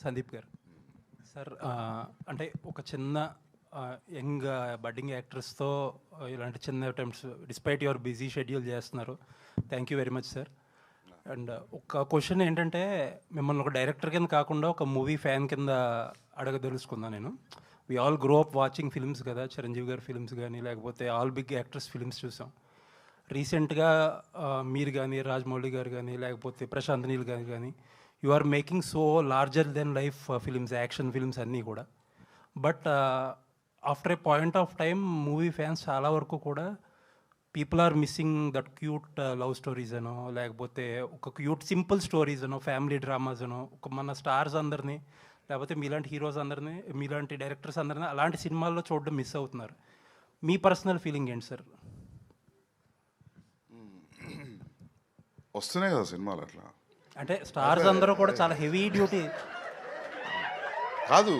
సందీప్ గారు. సార్ అంటే ఒక చిన్న యంగ్ బడ్డింగ్ యాక్ట్రెస్తో ఇలాంటి చిన్న attempts despite your busy schedule చేస్తున్నారు. Thank you very much sir. And ఒక క్వశ్చన్ ఏంటంటే, మిమ్మల్ని ఒక డైరెక్టర్ కింద కాకుండా ఒక మూవీ ఫ్యాన్ కింద అడగదలుచుకున్నాను నేను. We all grow up watching films కదా, చిరంజీవి గారి ఫిల్మ్స్ కానీ లేకపోతే ఆల్ బిగ్ యాక్టర్స్ ఫిల్మ్స్ చూసాం. రీసెంట్గా మీరు కానీ, రాజమౌళి గారు కానీ లేకపోతే ప్రశాంత్ నీల్ గారు కానీ, you are making so larger than life films, action films అన్నీ కూడా. But after a point of time movie fans చాలా వరకు కూడా people are missing that cute love stories అనో లేకపోతే ఒక క్యూట్ సింపుల్ స్టోరీస్ అనో ఫ్యామిలీ డ్రామాస్ అనో ఒక మన స్టార్స్ అందరినీ లేకపోతే మీలాంటి హీరోస్ అందరినీ మీలాంటి డైరెక్టర్స్ అందరినీ అలాంటి సినిమాల్లో చూడడం మిస్ అవుతున్నారు. మీ పర్సనల్ ఫీలింగ్ ఏంటి సార్? వస్తున్నాయి కదా సినిమాలు అట్లా, అంటే స్టార్స్ అందరూ కూడా చాలా హెవీ డ్యూటీ కాదు,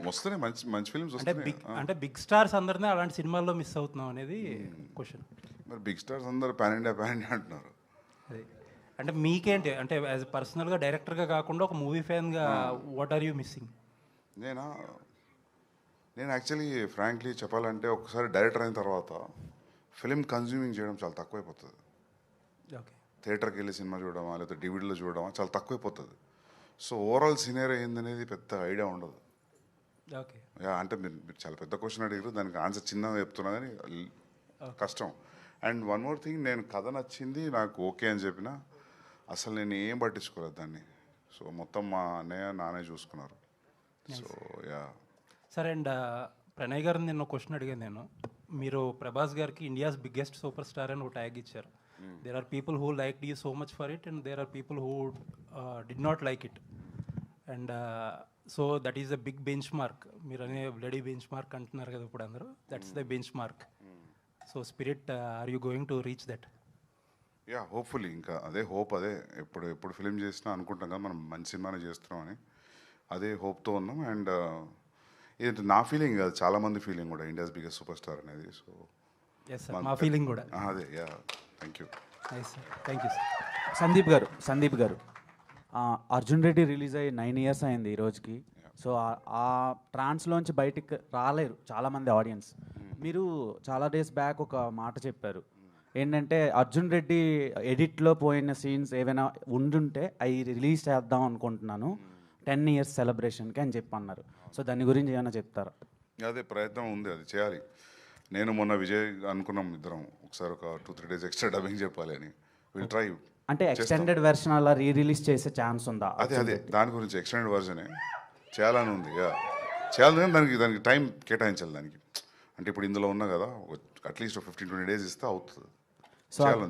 వస్తున్నాయి మంచి మంచి ఫిల్మ్స్ వస్తున్నాయి. అంటే బిగ్ స్టార్స్ అందరినీ అలాంటి సినిమాల్లో మిస్ అవుతున్నాం అనేది క్వశ్చన్. మరి బిగ్ స్టార్స్ అందరు పాన్ ఇండియా అంటున్నారు. అదే అంటే మీకేంటి, అంటే యాజ్ పర్సనల్గా డైరెక్టర్గా కాకుండా ఒక మూవీ ఫ్యాన్గా వాట్ ఆర్ యూ మిస్సింగ్? నేను యాక్చువల్లీ ఫ్రాంక్లీ చెప్పాలంటే ఒకసారి డైరెక్టర్ అయిన తర్వాత ఫిలిం కన్జ్యూమింగ్ చేయడం చాలా తక్కువైపోతుంది. ఓకే, థియేటర్కి వెళ్ళి సినిమా చూడడమా లేకపోతే డివిడీలో చూడడమా చాలా తక్కువైపోతుంది. సో ఓవరాల్ సినేరియో ఏందనేది పెద్ద ఐడియా ఉండదు. ఓకే, అంటే మీరు చాలా పెద్ద క్వశ్చన్ అడిగారు, దానికి ఆన్సర్ చిన్నగా చెప్తున్నా కానీ కష్టం. అండ్ వన్ మోర్ థింగ్, నేను కథ నచ్చింది నాకు ఓకే అని చెప్పిన అసలు నేను ఏం పట్టించుకోలేదు దాన్ని. సో మొత్తం మా అన్నయ్య నానే చూసుకున్నారు. సో యా సరే. అండ్ ప్రణయ్ గారిని నేను క్వశ్చన్ అడిగాను నేను. మీరు ప్రభాస్ గారికి ఇండియాస్ బిగ్గెస్ట్ సూపర్ స్టార్ అని ఒక ట్యాగ్ ఇచ్చారు. There are people who like you so much for it and there are people who did not like it. And so that is the big benchmark. మీరు అనే bloody benchmark అంటున్నారు కదా ఇప్పుడు అందరూ, that's the benchmark. So spirit, are you going to reach that? Ya hopefully. ఇంకా అదే hope, అదే ఎప్పుడు ఫిలిం చేసినా అనుకుంటాం కదా మనం మంచి సినిమానే చేస్తున్నామని, అదే హోప్తో ఉన్నాం. అండ్ ఇది నా ఫీలింగ్ కాదు, చాలామంది ఫీలింగ్ కూడా, ఇండియాస్ బిగ్గెస్ట్ సూపర్ స్టార్ అనేది. సో మా ఫీలింగ్ కూడా అదే. Yeah thank you. Thank you sir. Sandeep గారు, అర్జున్ రెడ్డి రిలీజ్ అయ్యి 9 years అయింది ఈ రోజుకి. సో ఆ ట్రాన్స్లోంచి బయటికి రాలేరు చాలామంది ఆడియన్స్. మీరు చాలా డేస్ బ్యాక్ ఒక మాట చెప్పారు ఏంటంటే, అర్జున్ రెడ్డి ఎడిట్లో పోయిన సీన్స్ ఏవైనా ఉండుంటే అవి రిలీజ్ చేద్దాం అనుకుంటున్నాను 10 years సెలబ్రేషన్కి అని చెప్పి అన్నారు. సో దాని గురించి ఏమైనా చెప్తారా? అదే ప్రయత్నం ఉంది, అది చేయాలి. నేను మొన్న విజయ్ అనుకున్నాం ఇద్దరం ఒకసారి ఒక 2-3 days ఎక్స్ట్రా డబ్బింగ్ చెప్పాలి అని. Will try. అంటే ఎక్స్టెండెడ్ వెర్షన్ అలా రిలీజ్ చేసే ఛాన్స్ ఉందా? అదే దాని గురించి ఎక్స్టెండెడ్ వర్జనే చేయాలని ఉంది. చేయాలని దానికి టైం కేటాయించాలి దానికి. అంటే ఇప్పుడు ఇందులో ఉన్నా కదా, అట్లీస్ట్ 15-20 days ఇస్తే అవుతుంది. చేయాలని